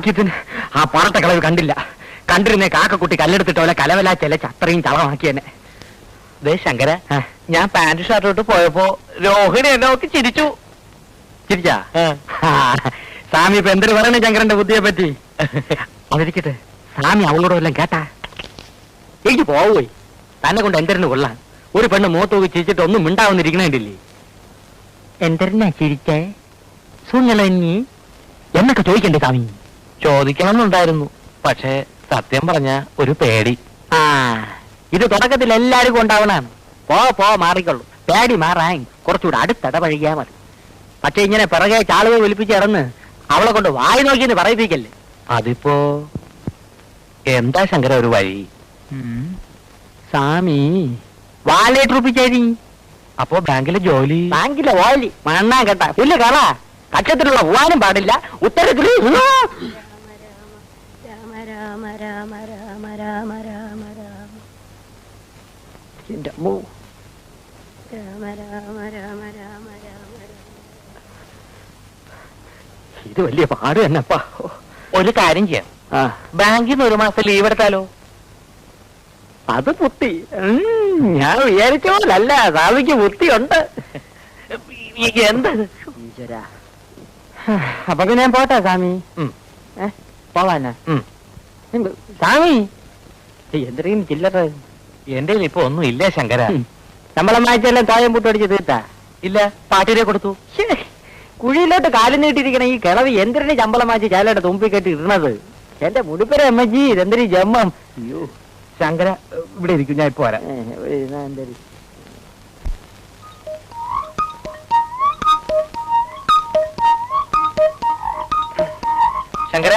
ഭാഗ്യത്തിന് ആ പാറട്ട കളവ് കണ്ടില്ല. കണ്ടിരുന്നേ കാക്കക്കുട്ടി കല്ലെടുത്തിട്ടോലെ കലവല ചെലച്ച് അത്രയും ചളമാക്കിയെന്നെ. ദേ ശങ്കര, ഞാൻ പാന്റ് ഷർട്ടോട്ട് പോയപ്പോ രോഹിണി എന്നെ നോക്കി ചിരിച്ചു. ചിരിച്ചാ? സ്വാമി ഇപ്പൊ എന്തൊരു പറയണേ ശങ്കരന്റെ ബുദ്ധിയെ പറ്റി? അവരിക്കട്ടെ, സ്വാമി അവളോട് വല്ലതും കേട്ടാ? എനിക്ക് പോവുകയെ തന്നെ കൊണ്ട് എന്തരന് കൊള്ളാൻ. ഒരു പെണ്ണ് മുഖത്ത് നോക്കി ചിരിച്ചിട്ട് ഒന്നും മിണ്ടാവുന്നിരിക്കണേണ്ടില്ലേ? എന്തരനാ ചിരിച്ചേ? സുങ്ങളി എന്നൊക്കെ ചോദിക്കണ്ടേ സ്വാമി? ചോദിക്കണമെന്നുണ്ടായിരുന്നു, പക്ഷേ സത്യം പറഞ്ഞ ഒരു പേടി. ആ, ഇത് തുടക്കത്തിൽ എല്ലാവർക്കും ഉണ്ടാവണാണ്. പോ മാറിക്കൊള്ളു. പേടി മാറാൻ കുറച്ചുകൂടെ അടുത്തിടപഴകിയാ മതി. പക്ഷെ ഇങ്ങനെ പിറകെ ചാളുകൾ ഒലിപ്പിച്ച് ഇറന്ന് അവളെ കൊണ്ട് വായി നോക്കിയെന്ന് പറയിപ്പിക്കല്ലേ. അതിപ്പോ എന്താ ശങ്കര ഒരു വഴി? സ്വാമി വാലേറ്റ് റുപ്പിച്ചേരി. അപ്പോ ബാങ്കിലെ ജോലി? ബാങ്കിലെ ഓലി മണ്ണാ കേട്ട പുല്ല് കള. കക്ഷത്തിലുള്ള പോവാനും പാടില്ല. ഉത്തരത്തിൽ ഇത് വലിയ പാട് തന്നെപ്പാ. ഒരു കാര്യം ചെയ്യാം, ബാങ്കിൽ നിന്ന് 1 മാസം ലീവ് എടുത്താലോ? അത് ബുദ്ധി. ഞാൻ വിചാരിച്ച പോലല്ല, സ്വാമിക്ക് ബുദ്ധിയുണ്ട്. എന്താ? അപ്പൊ ഞാൻ പോട്ടെ സ്വാമി. പോവാനാ സ്വാമി? എന്തെങ്കിലും ചില്ലറ എന്റെ ഇപ്പൊ ഒന്നും ഇല്ല ശങ്കര. ശമ്പളം വായിച്ചെല്ലാം തോയം പൂട്ടടിച്ച് തീർത്താ? ഇല്ല, പാട്ടിനെ കൊടുത്തു. കുഴിയിലോട്ട് കാലു നീട്ടിരിക്കണ ഈ കിളവി എന്തിനാണ് ശമ്പളം വായിച്ച് ചാലയുടെ തുമ്പി കെട്ടി ഇടണത്? എന്റെ മുടിപ്പര അമ്മജി, ഇതെന്തൊരു ജമ്മം. അയ്യോ ശങ്കര, ഇവിടെ ഇരിക്കും, ഞാൻ ഇപ്പൊ വരാം. ശങ്കര,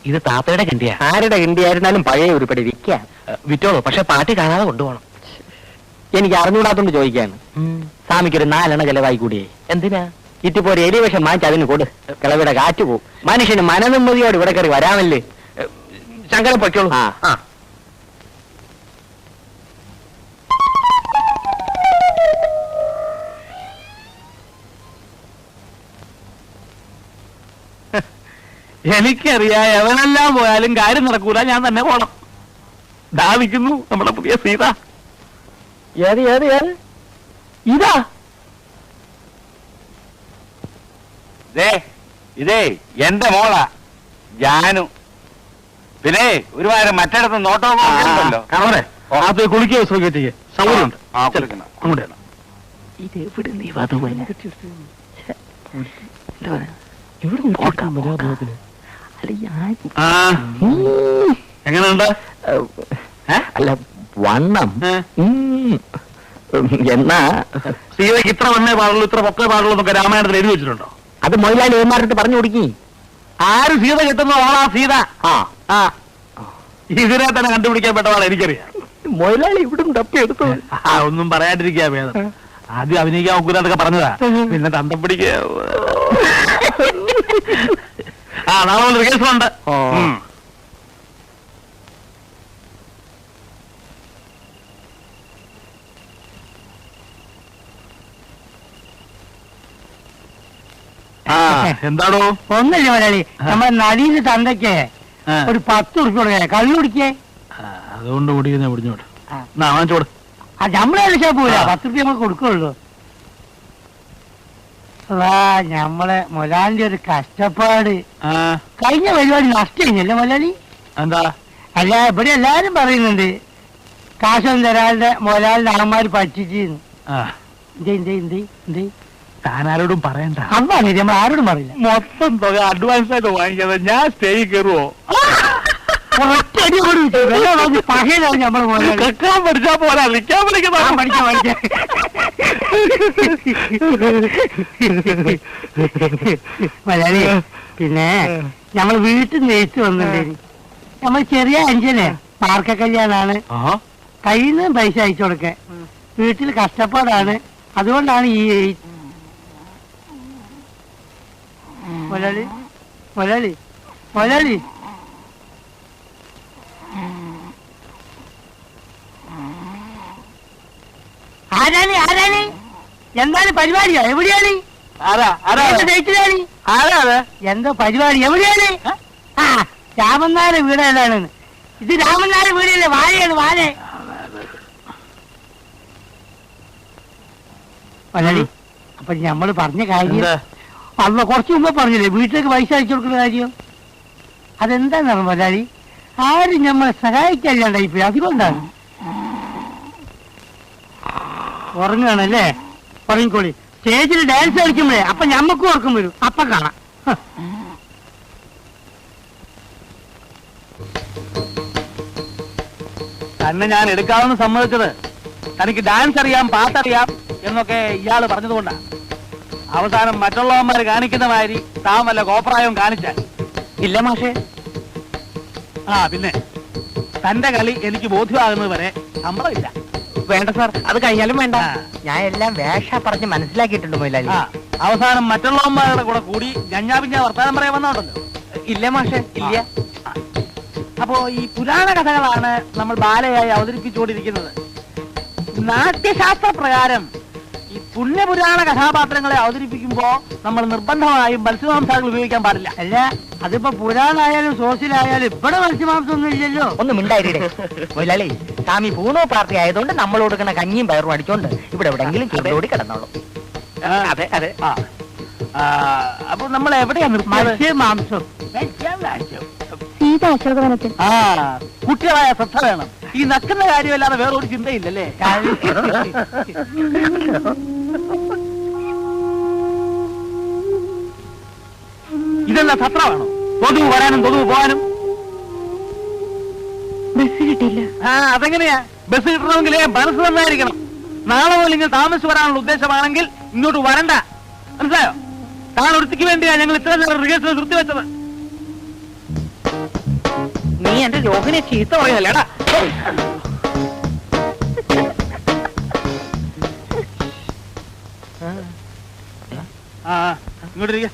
ഇത് താത്തയുടെ കിണ്ടിയാ. ആരുടെ കിണ്ടിയായിരുന്നാലും പഴയ ഉരുപ്പടി വിൽക്കാം. വിറ്റോളൂ, പക്ഷെ പാട്ടി കാണാതെ കൊണ്ടുപോകണം. എനിക്ക് അറിഞ്ഞുകൂടാത്തോണ്ട് ചോദിക്കാണ്. സ്വാമിക്കൊരു 4 എണ്ണ ചെലവായി കൂടിയേ. എന്തിനാ? ഇറ്റിപ്പോ ഒരു എലിവേഷം വാങ്ങിച്ച് അതിന് കൊടു. കിളവിടെ കാറ്റ് പോവും. മനുഷ്യന് മനനിമ്മതിയോട് ഇവിടെ കയറി വരാമല്ലേ. ശങ്കരൻ പൊയ്ക്കോളൂ. എനിക്കറിയാം, എവനെല്ലാം പോയാലും കാര്യം നടക്കൂല, ഞാൻ തന്നെ പോണം. ദാവിക്കുന്നു നമ്മുടെ പുതിയ സീത. ഏത് ഏത് ഏത് ഇതാ? ഇതേ എന്റെ മോളാ ജാനു. പിന്നെ ഒരു വാരം മറ്റിടത്ത് നോട്ടോ കുളിക്കുക സുഖിക്കുക സൗകര്യമുണ്ട്. ഇത് എവിടെ നീ വധുവന എങ്ങനെയുണ്ട്? അല്ല വണ്ണം എന്നാ സീതയ്ക്ക് ഇത്ര വണ്ണേ പാടുള്ളൂ, ഇത്ര പൊക്കേ പാടുള്ളൂ എന്നൊക്കെ രാമായണത്തിൽ എഴുതി വെച്ചിട്ടുണ്ടോ? അത് മൊയിലാളി ഏമാറിട്ട് പറഞ്ഞു കൊടുക്കി. ആര് സീത കിട്ടുന്ന ഓളാ സീത. ഇതിനെ തന്നെ കണ്ടുപിടിക്കാൻ പെട്ടതാണ് എനിക്കറിയാം. മൊയിലാളി ഇവിടും തപ്പിയെടുത്തു. ഒന്നും പറയാണ്ടിരിക്കാ ഭേദം. ആദ്യം അഭിനയിക്കാൻ നോക്കൂലൊക്കെ പറഞ്ഞതാ, പിന്നെ തന്തം പിടിക്ക. നാളെ കേസുണ്ട്. എന്താണോ? ഒന്നല്ലേ മലയാളി, നമ്മുടെ നടിയുടെ തന്തയ്ക്ക് ഒരു 10 ഉറുപ്പിക കൊടുക്കേ, കള്ളു കുടിക്കേ. അതുകൊണ്ട് കൂടി പിടിച്ചോട്ട് വാങ്ങിച്ചോട്. നമ്മളെ വിളിച്ചാ പോരാ, 10 ഉറുപ്പിക നമ്മൾ കൊടുക്കുള്ളൂ. ഞമ്മളെ മൊലാലിന്റെ ഒരു കഷ്ടപ്പാട്. കഴിഞ്ഞ പരിപാടി നഷ്ടല്ലേ മൊലാലി? എന്താ? അല്ല, ഇവിടെ എല്ലാരും പറയുന്നുണ്ട് കാശൊന്നും തരാതെ മൊലാലിന്റെ അമ്മമാര് പറ്റിച്ചിരുന്നു. താനാരോടും പറയണ്ട. അതാണ് നമ്മൾ ആരോടും പറയില്ല. മൊത്തം തുക അഡ്വാൻസ് ആയിട്ട് വാങ്ങിക്കാതെ ഞാൻ സ്റ്റേ കയറുവോ? പകയിലാണ് നമ്മള് കേൾക്കാൻ പഠിച്ചാ പോരാ, നിൽക്കാൻ പഠിക്കാൻ മലയാളി. പിന്നെ നമ്മൾ വീട്ടിൽ നെയ്ത്ത് വന്നിട്ടുണ്ട്. നമ്മൾ ചെറിയ അഞ്ചന് പാർക്ക കല്യാണാണ്. കയ്യിൽ നിന്ന് പൈസ അയച്ചു കൊടുക്ക. വീട്ടിൽ കഷ്ടപ്പാടാണ്, അതുകൊണ്ടാണ് ഈ മലയാളി മലയാളി മലയാളി ആരാണ് ആരാണ്? എന്താണ് പരിപാടിയോ? എവിടെയാണ്? ആരാ ആരാ എന്റെ ജയിച്ചിലാണ് ആരാ അത്? എന്തോ പരിപാടി എവിടെയാണ് ആ രാമനാരെ വീട് ഏതാണെന്ന് ഇത് രാമനാരെ വീടല്ലേ വാഴയാണ് വാഴ മലയാളി അപ്പൊ ഞമ്മള് പറഞ്ഞ കാര്യം എന്താ? അല്ല കുറച്ച് മുമ്പ് പറഞ്ഞില്ലേ വീട്ടിലേക്ക് പൈസ അയച്ചു കൊടുക്കുന്ന കാര്യം അതെന്താണെന്ന് മലയാളി ആരും നമ്മളെ സഹായിക്കല്ലാണ്ടായി പോയി അതുകൊണ്ടാണ് ഉറങ്ങുകയാണല്ലേ ഉറങ്ങിക്കോളി സ്റ്റേജിൽ ഡാൻസ് കളിക്കുമ്പോഴേ അപ്പൊ ഞമ്മക്കും ഉറക്കം വരും അപ്പൊ കാണാം ഹ. തന്നെ ഞാൻ എടുക്കാമെന്ന് സമ്മതിച്ചത് തനിക്ക് ഡാൻസ് അറിയാം പാട്ടറിയാം എന്നൊക്കെ ഇയാള് പറഞ്ഞതുകൊണ്ടാ. അവസാനം മറ്റുള്ളവന്മാര് കാണിക്കുന്ന മാതിരി താൻ വല്ല കോപ്രായവും കാണിച്ചാൽ ഇല്ല മാഷേ ആ പിന്നെ തന്റെ കളി എനിക്ക് ബോധ്യമാകുന്നത് വരെ ശമ്പളമില്ല. വേണ്ട സാർ അത് കഴിഞ്ഞാലും വേണ്ട ആ. ഞാൻ എല്ലാം വേഷ പറഞ്ഞ് മനസ്സിലാക്കിയിട്ടുണ്ട് മൊയിലാലി ആ അവസാനം മറ്റുള്ളവന്മാരുടെ കൂടെ കൂടി പിഞ്ഞ വർത്താനം പറയാൻ വന്നോണ്ടല്ലോ. ഇല്ല മാഷേ ഇല്ല അപ്പോ ഈ പുരാണ കഥകളാണ് നമ്മൾ ബാലയായി അവതരിപ്പിച്ചുകൊണ്ടിരിക്കുന്നത്. നാട്യശാസ്ത്ര പ്രകാരം ഈ പുണ്യപുരാണ കഥാപാത്രങ്ങളെ അവതരിപ്പിക്കുമ്പോ നമ്മൾ നിർബന്ധമായും മത്സ്യമാംസാദികൾ ഉപയോഗിക്കാൻ പാടില്ല. അല്ല അതിപ്പോ പുരാണായാലും സോസിലായാലും ഇവിടെ മത്സ്യമാംസം ഒന്നും ഇല്ലല്ലോ ഒന്നും മിണ്ടായിരേ മൊയിലാളി സ്വാമി പൂണോ പാർട്ടി ആയതുകൊണ്ട് നമ്മൾ കൊടുക്കുന്ന കഞ്ഞിയും പയറും അടിച്ചോണ്ട് ഇവിടെ എവിടെയെങ്കിലും ചൂടോടി കിടന്നോളൂ അതെ അതെ അപ്പൊ നമ്മൾ എവിടെയാ മത്സ്യമാംസം സീത അശോകവനത്തിൽ ആ കുട്ടികളായ ശ്രദ്ധ വേണം. ഈ നക്കുന്ന കാര്യമല്ലാതെ വേറൊരു ചിന്തയില്ലല്ലേ? ഇതെല്ലാം സത്രമാണോ? തൊതുവ് വരാനും തൊതുവ് പോകാനും? ബസ് കിട്ടിയില്ല. ആ അതെങ്ങനെയാ? ബസ് കിട്ടണമെങ്കിൽ മനസ്സ് നന്നായിരിക്കണം. നാളെ മുതൽ നിങ്ങൾ താമസിച്ച് വരാനുള്ള ഉദ്ദേശമാണെങ്കിൽ ഇങ്ങോട്ട് വരണ്ട. മനസ്സിലായോ? താൻ ഒരുത്തിക്ക് വേണ്ടിയാ ഞങ്ങൾ ഇത്ര നേരം റിഹേഴ്സൽ നിർത്തിവെച്ചത്. നീ എന്റെ രോഹിനെ ചീത്ത പറയുന്നല്ലേടാ ആ ഇങ്ങോട്ട് ഇരിക്ക.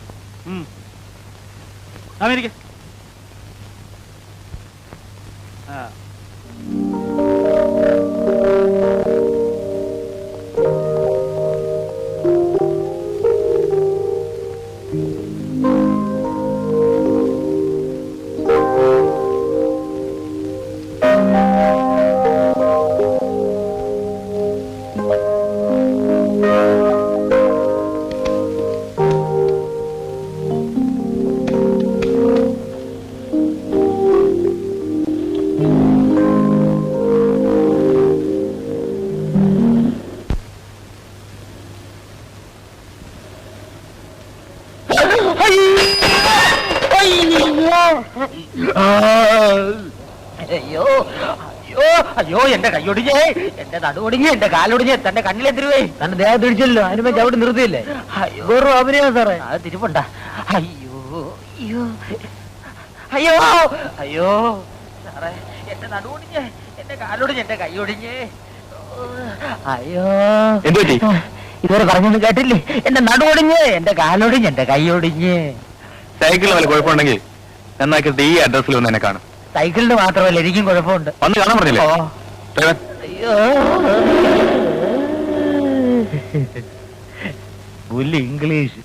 അമേരിക്ക അയ്യോ അയ്യോ അയ്യോ എന്റെ കൈയൊടിഞ്ഞേ എന്റെ നടുവൊടിഞ്ഞ് എന്റെ കാലൊടിഞ്ഞ് തന്റെ കണ്ണിലെത്തിരുവേ തന്റെ ദേഹത്ത് ഇടിച്ചല്ലോ അതിനുമ്പോ ചവിട്ടി നിർത്തിയില്ലേ വെറും അഭിനയം സാറേ അത് തിരുപ്പണ്ട അയ്യോ അയ്യോ അയ്യോ അയ്യോ സാറേ എന്റെ നടുവൊടിഞ്ഞ് എന്റെ കാലൊടിഞ്ഞ് എന്റെ കൈയൊടിഞ്ഞ് അയ്യോ ഇതുവരെ പറഞ്ഞൊന്നും കേട്ടില്ലേ എന്റെ നടുവൊടിഞ്ഞ് എന്റെ കാലൊടിഞ്ഞ് എന്റെ കൈയൊടിഞ്ഞ് സൈക്കിളിൽ വല്ല കുഴപ്പമുണ്ടെങ്കിൽ നന്നാക്കിയിട്ട് ഈ അഡ്രസ്സിൽ ഒന്ന് എന്നെ കാണും. സൈക്കിളിന് മാത്രമല്ല എനിക്കും കുഴപ്പമുണ്ട് വന്ന് കാണാൻ പറഞ്ഞില്ലേ? ഓ ഡ്രൈവർ, അയ്യോ പുല്ല് ഇംഗ്ലീഷ്